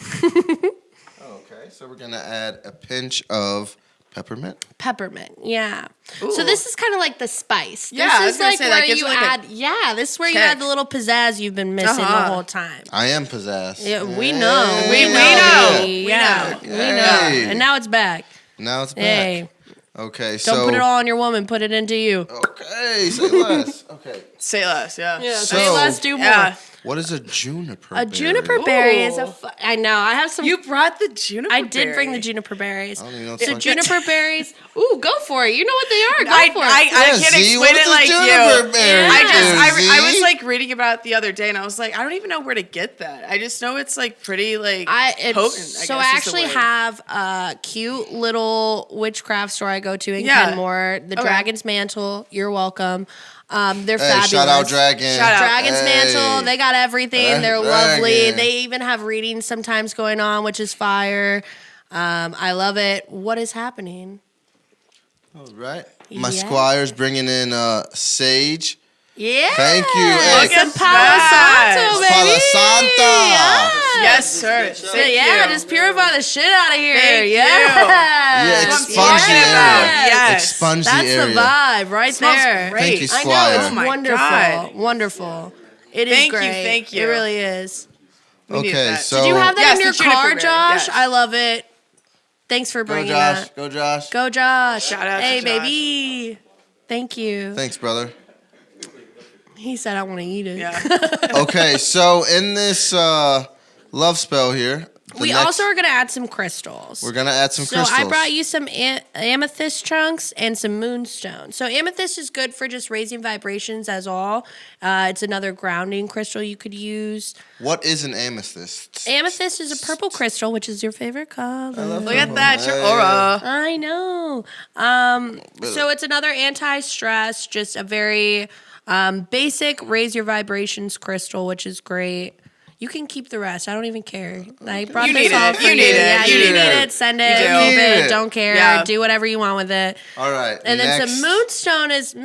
Okay, so we're gonna add a pinch of peppermint. Peppermint, yeah. Ooh. So this is kind of like the spice. Yeah, I was this is gonna like say, that where gives you it like a add. Yeah, this is where you kick. add the little pizzazz you've been missing the Uh-huh. whole time. I am possessed. Yeah, we know. We know. Yeah, We we know. know. Hey. And now it's back. Now it's back. Hey, Okay, so don't put it all on your woman. Put it into you. Okay, say less. Okay. Say less, yeah. Yeah, So- say less, do more. Yeah. What is a juniper? A juniper Ooh. berry is I know. I have some. You brought the juniper I did bring the berry. juniper berries. I don't even know what So the fuck- juniper berries. Ooh, go for it. You know what they are. Go I for it. I Yeah, can't Z, explain what it is a like juniper you. berry? I was Z? like reading about it the other day, and I was like, I don't even know where to get that. I just know it's like pretty like potent. So I actually have a cute little witchcraft store I go to in Yeah. Kenmore. The Okay. Dragon's Mantle. You're welcome. They're Hey, fabulous. shout out Dragon. Shout out. Dragon's Hey. Mantle. They got everything. They're Dragon. lovely. They even have readings sometimes going on, which is fire. I love it. What is happening? All right. My Yeah. squire's bringing in sage. Yeah. Thank you. Hey. Look at Palo that. Santo, baby. Palo Santa. Yes, sir. So, Thank yeah, you. just purify the shit out of here. Thank you. yeah. Yeah, That's expunge what I'm the talking area. about. Yes. Expunge That's the area. the vibe right Smells there. great. Thank you, I know. Squire. It's Oh my wonderful. God. Wonderful. It is Thank you, great. thank you. It really is. We needed Okay, that. so Did you have that Yes, in the your juniper car, berry, Josh? yes. I love it. Thanks for go bringing Josh. that. Go Josh. Go, Josh. Shout out to Hey, Josh. baby. Thank you. Thanks, brother. He said, I want to eat it. Yeah. Okay, so in this love spell here, We also are going to add some crystals. we're gonna add some So crystals. I brought you some amethyst chunks and some moonstone. So amethyst is good for just raising vibrations as all. It's another grounding crystal you could use. What is an amethyst? Amethyst is a purple crystal, which is your favorite color. Look at that, your aura. I know. So it's another anti-stress, just a very basic raise your vibrations crystal, which is great. You can keep the rest. I don't even care. I brought You this need all it. for You you. need it. Yeah, You you need need it. it. Send it. You do. Keep Need it. it. Don't care. Yeah. Do whatever you want with it. All right. And then next. some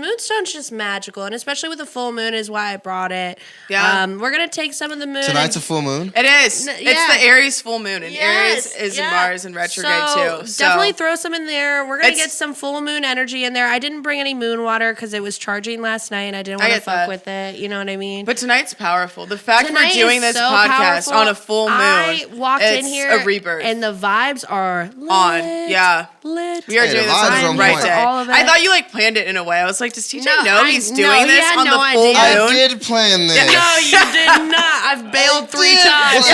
moonstone's just magical, and especially with the full moon is why I brought it. Yeah. We're gonna take some of the moon. Tonig's a and- full moon. It is. yeah. It's the Aries full moon, and Yes, Aries is yeah. Mars in retrograde So too. So definitely throw some in there. We're gonna It's- get some full moon energy in there. I didn't bring any moon water because it was charging last night, and I didn't I want to get fuck that. with it. You know what I mean? But tonight's powerful. The fact Tonight we're doing is this so podcast powerful. on a full moon. I walked in it's here a rebirth. and the vibes are lit, On, yeah. lit. We are Hey, doing the this vibes on are the on right point. day. All of it. I thought you like planned it in a way. I was like, does TJ No, know I- he's no, doing he this had on no the full idea. I moon? did plan this. No, you did not. I've bailed three times.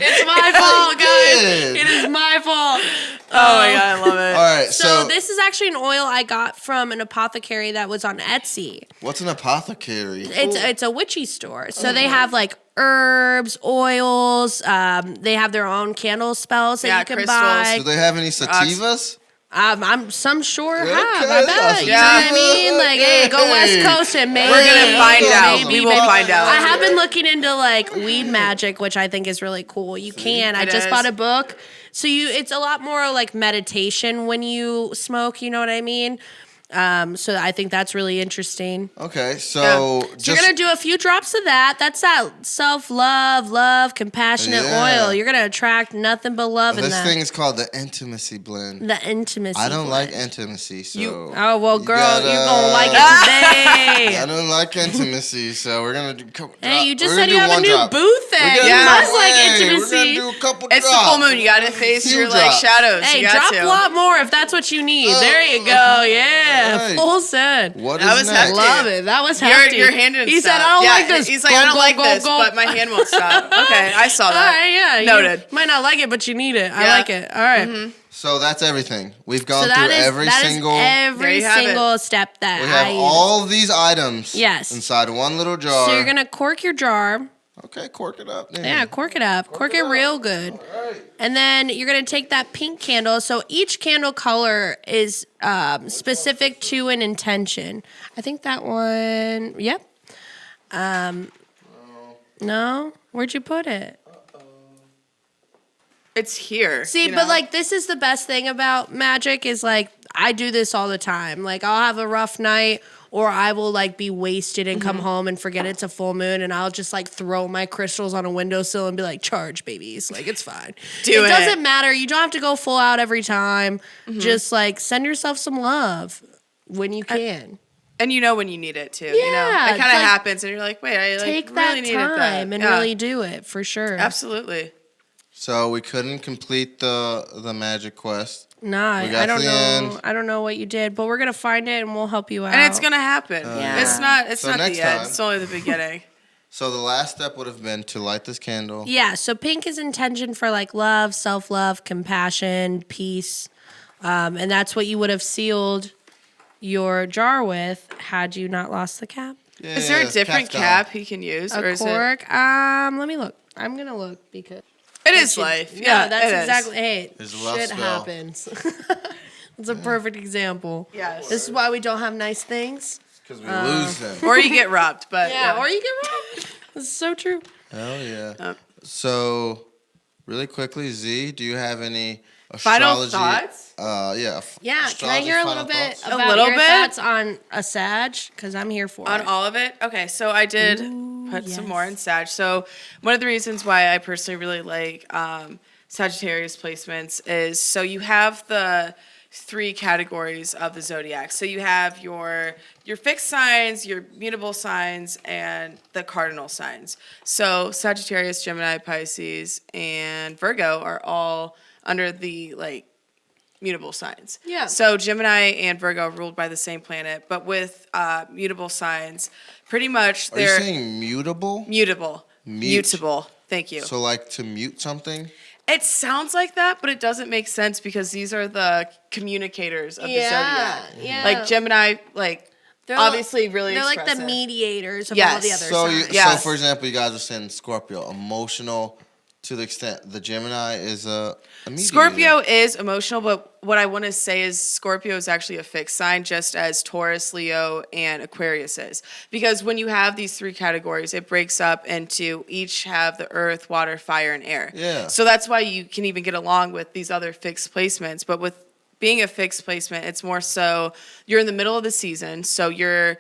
It's my fault, guys. did. It is my fault. Oh my god, I love it. All right. So this is actually an oil I got from an apothecary that was on Etsy. What's an apothecary? It's a witchy store. So they have like herbs, oils. They have their own candle spells that Yeah, you can crystals. buy. Do they have any sativas? I'm some sure have. Okay, I bet. You know yeah. what I mean? Like, hey, go West Hey. Coast and maybe. We're gonna find out. maybe, We will maybe. find out. I have been looking into like weed magic, which I think is really cool. You can. I It just is. bought a book. So it's a lot more like meditation when you smoke, you know what I mean? So I think that's really interesting. Okay, so So just you're gonna do a few drops of that. That's that self-love, compassionate Yeah. oil. You're gonna attract nothing but love in this that. thing is called the intimacy blend. The intimacy. I don't like blend. intimacy, so Oh well, you girl, gotta- you're gonna like it today. I don't like intimacy, so we're gonna do. Couple Hey, you just we're said gonna you do have a one new drop. booth there. We're You gonna do- must like Hey, intimacy. We're gonna do a couple It's the drops. full moon. You gotta face Few your like drops. shadows. Hey, you got drop to. a lot more if that's what you need. There you go. Yeah, Hey. full send. What That is was next? hefty. Love it. That was Your hefty. hand didn't He stop. said, "I don't Yeah, like this." He's like, Go, I don't go, like go, this, go. but my hand won't stop. Okay, I saw All that. right, yeah. You Noted. might not like it, but you need it. I Yeah. like it. All right. So that's everything. We've gone So through that is every that is single. There every you have it. single step that we I have use. all these items. Yes. Inside one little jar. So you're gonna cork your jar. Okay, cork it up. Then. Yeah, cork it up. Cork it real good. And then you're going to take that pink candle. So each candle color is specific to an intention. I think that one, yep. No? Where'd you put it? It's here. See, you but know? like this is the best thing about magic is like I do this all the time. Like I'll have a rough night or I will like be wasted and come home and forget it's a full moon and I'll just like throw my crystals on a windowsill and be like, charge babies. Like it's fine. Do it. Doesn't matter. You don't have to go full out every time. Just like send yourself some love when you can. And you know when you need it too. Yeah, You know? It kind of like, happens and you're like, wait, I like, Take really that needed that. time and really do it for sure. Absolutely. So we couldn't complete the magic quest. Nah, We got I don't to the know. end. I don't know what you did, but we're gonna find it and we'll help you out. And it's gonna happen. Yeah. It's not. It's So not next the end. time- It's only the beginning. So the last step would have been to light this candle. Yeah, so pink is intention for like love, self-love, compassion, peace. And that's what you would have sealed your jar with had you not lost the cap. Yeah, Is there a yeah, different cap's gone. cap he can use, or A is it? cork. Let me look. I'm gonna look because It is life. No, Yeah, that's it is. exactly. Hey, There's a love shit spell. happens. It's a perfect example. Yes. This is why we don't have nice things. Because we lose them. Or you get robbed, but Yeah, or you get robbed. This is so true. Hell yeah. Yep. So, really quickly, Z, do you have any Final astrology? thoughts? Yeah. Yeah, can I astrology hear a final little bit thoughts? about little your bit? thoughts on a Sag? Because I'm here for On it. all of it? Okay, so I did put some more in Sag. So one of the reasons why I personally really like Sagittarius placements is so you have the 3 categories of the zodiac. So you have your fixed signs, your mutable signs, and the cardinal signs. So Sagittarius, Gemini, Pisces, and Virgo are all under the like mutable signs. Yeah. So Gemini and Virgo are ruled by the same planet, but with mutable signs, pretty much Are you they're saying mutable? mutable. Mute. Mutable. Thank you. So, like to mute something? It sounds like that, but it doesn't make sense because these are the communicators of the zodiac. Yeah. Like Gemini, like They're obviously really They're like the expressive. mediators of Yes. all the other So, signs. Yes. so for example, you guys are saying Scorpio, emotional to the extent the Gemini is a mediator. Scorpio is emotional, but what I want to say is Scorpio is actually a fixed sign, just as Taurus, Leo, and Aquarius is. Because when you have these 3 categories, it breaks up into each have the earth, water, fire, and air. Yeah. So that's why you can even get along with these other fixed placements. But with being a fixed placement, it's more so you're in the middle of the season, so you're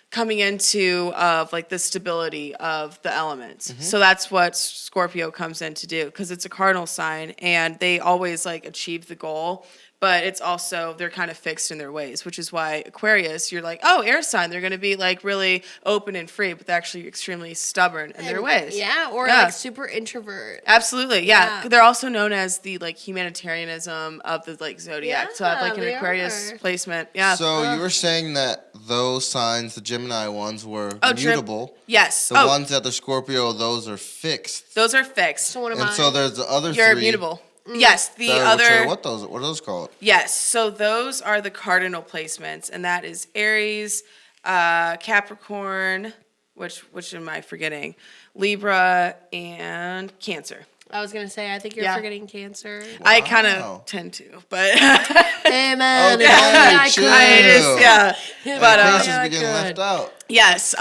coming into like the stability of the elements. So that's what Scorpio comes in to do because it's a cardinal sign and they always like achieve the goal, but it's also they're kind of fixed in their ways, which is why Aquarius, you're like, oh, air sign, they're going to be like really open and free, but they're actually extremely stubborn in their ways. Yeah, or Yeah. like super introvert. Absolutely, yeah. Yeah. They're also known as the like humanitarianism of the like zodiac. So I have like an they Aquarius are. placement. Yeah. So you were saying that those signs, the Gemini ones, were Oh, mutable. Yes. The Oh, ones that the Scorpio, those are fixed. those are fixed. So one of And mine. so there's the other You're 3. mutable. Yes, the that are- other. What are those called? Yes, so those are the cardinal placements, and that is Aries, Capricorn, which am I forgetting? Libra and Cancer. I was gonna say, I think you're Yeah. forgetting Cancer. I kind Wow. of tend to, but Hey man, Okay, I chill. could. I just yeah. But Cancer's yeah, getting good. left out. Yes,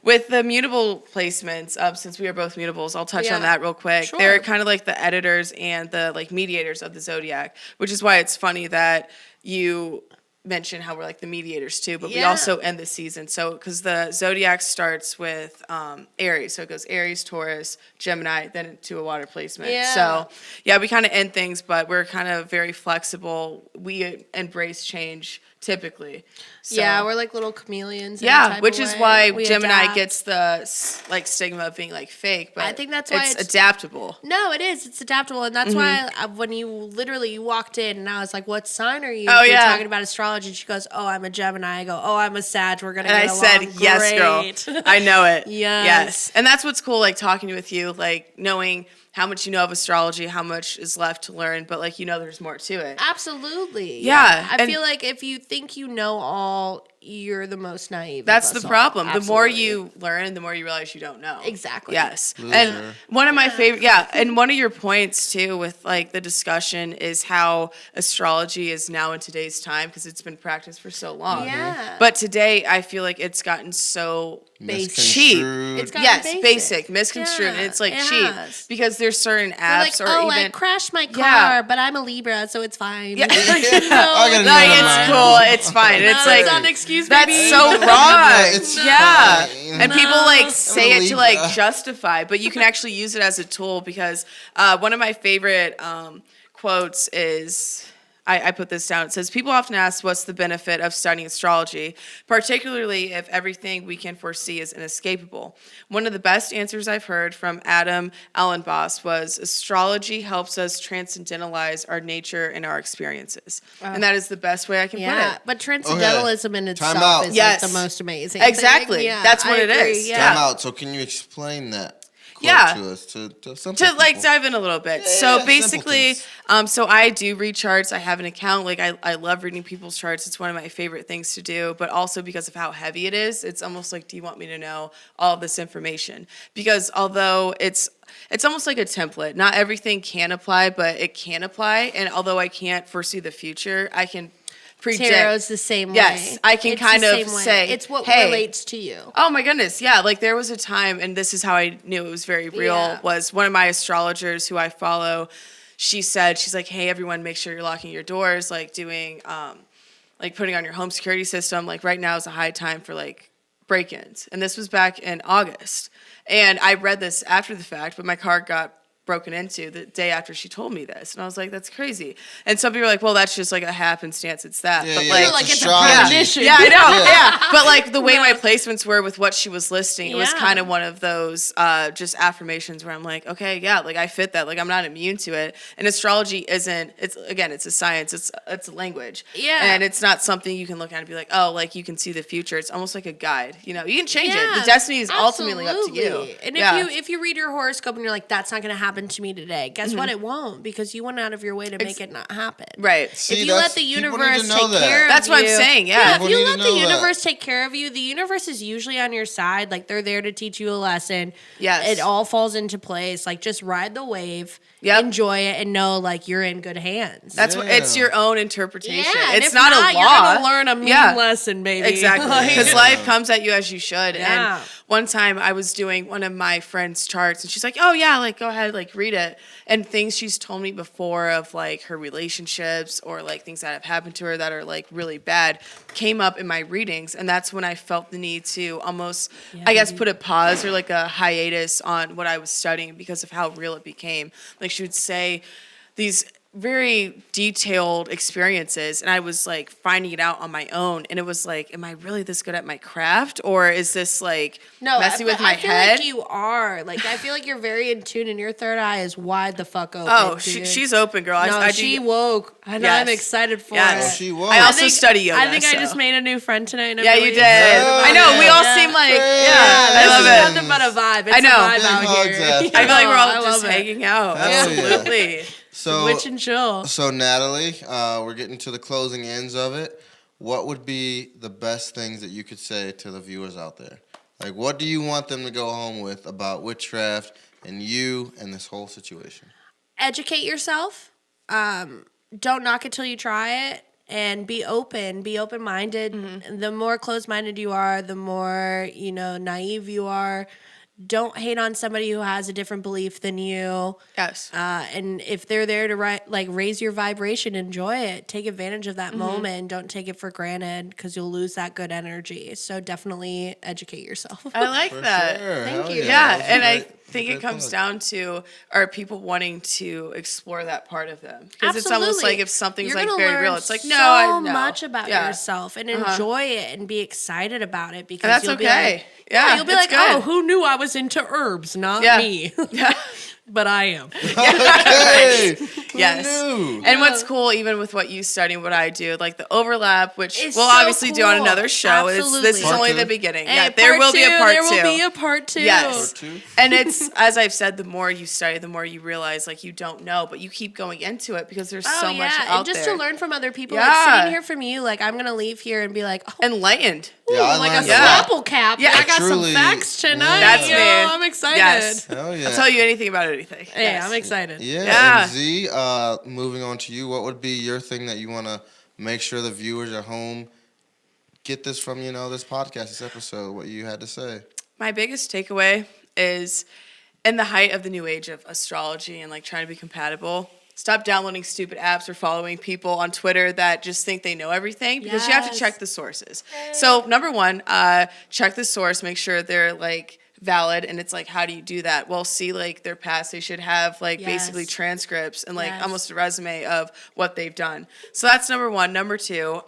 with the mutable placements, since we are both mutables, I'll touch on Yeah. that real quick. Sure. They're kind of like the editors and the like mediators of the zodiac, which is why it's funny that you mention how we're like the mediators too, but we Yeah. also end the season. So because the zodiac starts with Aries, so it goes Aries, Taurus, Gemini, then into a water placement. Yeah. So yeah, we kind of end things, but we're kind of very flexible. We embrace change typically. So, Yeah, we're like little chameleons. in a yeah, type which of is way. why We Gemini adapt. gets the like stigma of being like fake. But I think that's why it's it's- adaptable. No, it is. It's adaptable, and that's why when you walked in, and I was like, "What sign are you?" Oh, You're yeah. talking about astrology. And she goes, "Oh, I'm a Gemini." I go, "Oh, I'm a Sag. We're gonna And I get said, along yes, great." girl. I know it. Yes. Yes. And that's what's cool, like talking with you, like knowing how much you know of astrology, how much is left to learn, but like, there's more to it. Absolutely. Yeah, I and- feel like if you think you know all, you're the most naive. That's of the us all. problem. The more Absolutely. you learn, the more you realize you don't know. Exactly. Yes. Loser. And one of my favorite, and one of your points too with like the discussion is how astrology is now in today's time because it's been practiced for so long. Yeah. But today I feel like it's gotten so Basic. cheap. Misconstrued. It's gotten Yes, basic, misconstrued. Yeah, and it's like it cheap has. because there's certain They're apps like, or oh, even I crashed my car, Yeah. but I'm a Libra, so it's fine. Yeah. It's like, I gotta no, know it's mine. cool. It's fine. And it's no, like it's not an excuse, that's baby. so wrong. It's Yeah. fine. And people like say it to like Libra. justify, but you can actually use it as a tool because one of my favorite quotes is. I put this down. It says, people often ask what's the benefit of studying astrology, particularly if everything we can foresee is inescapable. One of the best answers I've heard from Adam Allenboss was, astrology helps us transcendentalize our nature and our experiences. And that is the best way I can put Yeah, it. but transcendentalism in Time itself out. is Yes. like the most amazing. Exactly. thing. Yeah, That's what I it agree, is. Yeah. Time out. So can you explain that quote Yeah. to us? To some To like people? dive in a little bit. Yeah, So basically, simpletons. so I do read charts. I have an account. Like I love reading people's charts. It's one of my favorite things to do. But also because of how heavy it is, it's almost like, do you want me to know all of this information? Because although it's almost like a template. Not everything can apply, but it can apply. And although I can't foresee the future, I can predict. Tarot's the same way. Yes, I can It's kind the of same way. say, it's what hey, relates to you. Oh my goodness, yeah. Like there was a time, and this is how I knew it was very real, Yeah. was one of my astrologers who I follow, she's like, hey, everyone, make sure you're locking your doors, like doing, like putting on your home security system. Like right now is a high time for like break-ins. And this was back in August. And I read this after the fact, but my car got broken into the day after she told me this. And I was like, that's crazy. And some people are like, well, that's just like a happenstance. It's that. Yeah, but yeah, like, it's Like, it's a astrology. premonition. yeah, I know. Yeah. Yeah. But like the way my placements were with what she was listing, it was Yeah. kind of one of those just affirmations where I'm like, okay, yeah, like I fit that. Like I'm not immune to it. And astrology isn't, it's a science. It's a language. Yeah. And it's not something you can look at and be like, oh, like you can see the future. It's almost like a guide. You know, you can change it. The destiny is ultimately up to you. Absolutely. And if you read your horoscope and you're like, that's not going to happen to me today, guess what? It won't, because you went out of your way to make it not happen. Right. See, If you let that's- the people need universe to know take that. care of That's what I'm you- saying, yeah. People if you need to let the know that. universe take care of you, the universe is usually on your side. Like they're there to teach you a lesson. Yes. It all falls into place. Like just ride the wave, Yep. enjoy it, and know like you're in good hands. That's what it's Yeah. your own interpretation. yeah, and It's if not a law. You're gonna learn a mean lesson, baby. Exactly. Like- Because life comes at you as you should. Yeah. And one time I was doing one of my friend's charts and she's like, oh yeah, like go ahead, like read it. And things she's told me before of like her relationships or like things that have happened to her that are like really bad came up in my readings. And that's when I felt the need to almost, I guess, put a pause or like a hiatus on what I was studying because of how real it became. Like she would say these very detailed experiences, and I was like finding it out on my own, and it was like, am I really this good at my craft, or is this like messy with my I feel head? like you are. Like I feel like you're very in tune, and your third eye is wide the fuck open. Oh, dude. she's open, girl. No, I she do. woke, and Yes. I'm excited for Yes. it. Oh, she was. I also think- study yoga. I think I so. just made a new friend tonight. And I'm Yeah, really you did. excited about I know. it. We all Yeah. seem like This I love is it. nothing but a vibe. It's I know. a vibe Big out hugs, here. Ashley. I feel like we're I all love just it. hanging out. Hell yeah. Absolutely. So, Witch and chill. so Nattalie, we're getting to the closing ends of it. What would be the best things that you could say to the viewers out there? Like, what do you want them to go home with about witchcraft and you and this whole situation? Educate yourself. Don't knock it till you try it, and be open. Be open-minded. Mm-hmm. The more closed-minded you are, the more naive you are. Don't hate on somebody who has a different belief than you. Yes. And if they're there to raise your vibration, enjoy it. Take advantage of that moment. Don't take it for granted, because you'll lose that good energy. So definitely educate yourself. I like that. Sure, Thank hell you. Yeah, That was and I great. think it Great comes plug. down to are people wanting to explore that part of them, because it's almost Absolutely. like if something's You're like gonna very learn real, it's like no, so I know much about Yeah. yourself, and enjoy it and be excited about it, because And that's you'll okay. be like, Yeah, you'll be it's like, good. oh, who knew I was into herbs? Not Yeah. me, Yeah. but I am. Okay. Yes. knew? And what's cool, even with what you study and what I do, like the overlap, which It's we'll so obviously do on cool. another show. Absolutely. This is Part only two. the beginning. Hey, Yeah, there will be a part two. There will be a part 2. Yes. Part 2? And it's, as I've said, the more you study, the more you realize, like, you don't know, but you keep going into it because there's so much out and just there. to learn from other people, Yeah. like sitting here from you, like I'm gonna leave here and be like, oh, Enlightened. Yeah, I like a learned a lot. Snapple cap. Yeah, I got truly- some facts tonight. That's yo, me. I'm excited. Yes. Hell yeah. I'll tell you anything about anything. Hey, Yes. I'm excited. Yeah. Yeah. And Z, moving on to you, what would be your thing that you want to make sure the viewers at home get this from, this podcast, this episode, what you had to say? My biggest takeaway is, in the height of the new age of astrology and like trying to be compatible, stop downloading stupid apps or following people on Twitter that just think they know everything, because you have to Yes. check the sources. So number one, check the source, make sure they're like valid. And it's like, how do you do that? Well, see like their past. They should have like basically Yes. transcripts and like Yes. almost a resume of what they've done. So that's number one. Number two,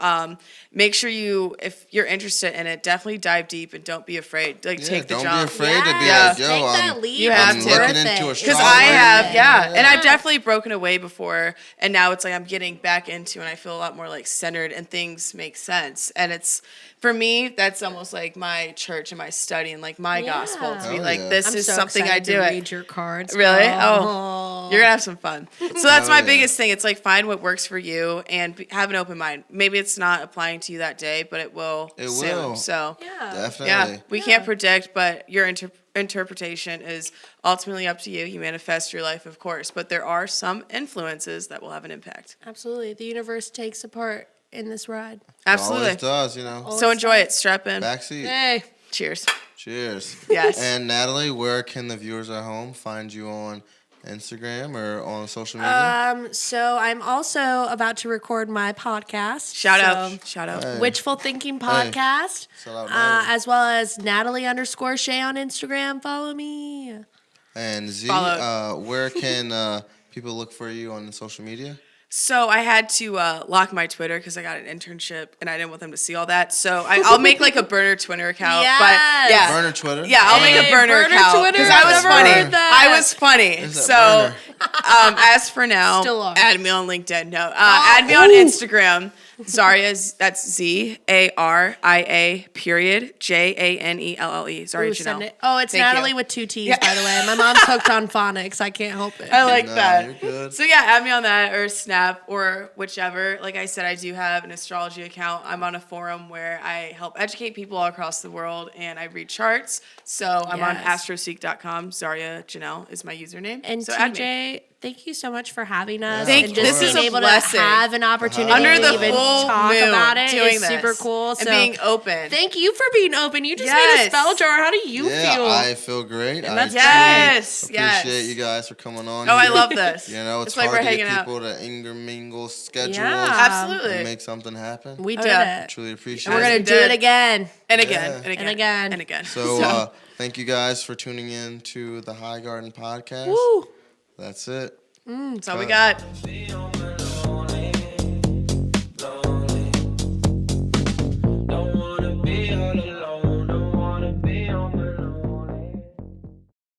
make sure if you're interested in it, definitely dive deep and don't be afraid. Like take the don't jump. be afraid to be Yes, like, yo, take that I'm, leap. You have I'm to. looking Worth into it. astrology. Because I have, Yeah. and I've definitely broken away before, and now it's like I'm getting back into, and I feel a lot more like centered, and things make sense. And it's, for me, that's almost like my church and my study and like my gospel to be Hell like, yeah. this I'm is so something I excited do to it. read your cards. Really? girl. Oh, you're gonna have some fun. So that's my yeah. biggest thing. It's like find what works for you and have an open mind. Maybe it's not applying to you that day, but it will. It soon. will. So Yeah. Definitely. yeah, we can't predict, but your interpretation is ultimately up to you. You manifest your life, of course, but there are some influences that will have an impact. Absolutely. The universe takes a part in this ride. Absolutely. It always does, So enjoy it. Strap in. Backseat. Hey. Cheers. Cheers. Yes. And Nattalie, where can the viewers at home find you on Instagram or on social media? So I'm also about to record my podcast. Shout So, out. Shout out. Hey. Witchful Thinking Podcast. Shout out Nattalie. As well as Nattalie_Shay on Instagram. Follow me. And Z, Follow. where can people look for you on social media? So I had to lock my Twitter because I got an internship and I didn't want them to see all that. So I'll make like a burner Twitter account. Yes. But yeah. Burner Twitter? Yeah, I'll make a Hey, burner burner account Twitter, because I I've was never funny. heard that. I was funny. Is that So burner? as for now, Still are. add me on LinkedIn. No, add me on Instagram. Zaria, that's ZARIA period JANELLE. Zaria Ooh, Janelle. send it. Oh, it's Thank Nattalie you. with 2 T's, by the way. My mom's hooked on phonics. I can't help it. I like Nah, that. you're good. So yeah, add me on that or Snap or whichever. Like I said, I do have an astrology account. I'm on a forum where I help educate people all across the world and I read charts. So I'm on Yes. astroseek.com. Zaria Janelle is my username. And so add me. TJ, thank you so much for having us. Thank and you. just This being is a able blessing. to have an opportunity Under to the even full talk moon about it doing is this super cool. and So being open. thank you for being open. You just made Yes. a spell jar. How do you Yeah, feel? I feel great. I that's- Yes, truly yes. appreciate you guys for coming on. Oh, I here. love this. You know, it's like hard we're to hanging get out. people to intermingle schedules Yeah. Absolutely. and make something happen. we Oh, did yeah. it. Truly appreciate And we're it. going We to do did. it again. And again, Yeah. and again, And again. and again. So, thank you guys for tuning in to the Highgarden podcast. Woo. That's it. That's all we got. Be on my